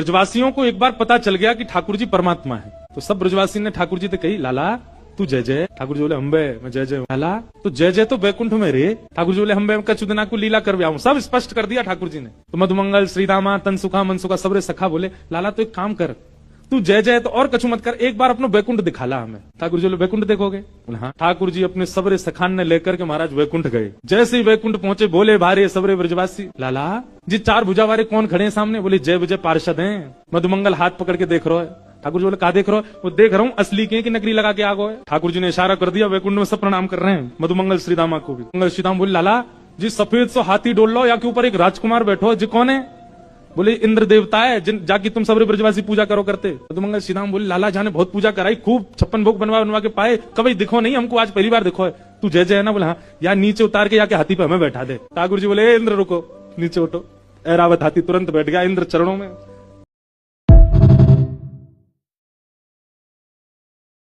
ब्रजवासियों को एक बार पता चल गया कि ठाकुर जी परमात्मा है, तो सब ब्रजवासी ने ठाकुर जी से कही, लाला तू जय जय। ठाकुर जी बोले अंबे मैं जय जय। लाला तो जय जय तो वैकुंठ में रे। ठाकुर जी बोले अंबे कचुदना को लीला कर आऊं। सब स्पष्ट कर दिया ठाकुर जी ने। तो मधुमंगल श्रीदामा तन सुखा मन सुखा सबरे सखा बोले, लाला तो एक काम कर, तू जय जय तो और कछु मत कर, एक बार अपना वैकुंठ दिखाला हमें। ठाकुर जी बोले वैकुंठ देखोगे? बोले हाँ। ठाकुर जी अपने सबरे सखान ने लेकर के महाराज वैकुंठ गए। जैसे ही वैकुंठ पहुंचे बोले भारे सबरे ब्रजवासी, लाला जी चार भुजा वाले कौन खड़े हैं सामने? बोले जय विजय पार्षद हैं। मधुमंगल हाथ पकड़ के देख रहा है। ठाकुर जी बोले कहा देख रहे हो? वो देख रहा हूँ असली के कि नकली लगा के आ गए। ठाकुर जी ने इशारा कर दिया, वैकुंठ में सब प्रणाम कर रहे हैं, मधुमंगल श्रीदामा को भी। मंगल श्रीदाम बोले, लाला जी सफेद सो हाथी डोल लो, या के ऊपर एक राजकुमार बैठो, जी कौन है? बोले इंद्र देवता है, जिन जाके तुम सबरे ब्रजवासी पूजा करो करते। मधुमंगल श्रीदाम बोले, लाला जाने बहुत पूजा कराई, खूब 56 भोग बनवा के पाए, कभी दिखो नहीं हमको, आज पहली बार दिखो है। तू जय जय है ना? बोला हाँ। यार नीचे उतार के जाके हाथी पे हमें बैठा दे। ठाकुर जी बोले इंद्र रुको, नीचे उठो। ऐरावत हाथी तुरंत बैठ गया इंद्र चरणों में।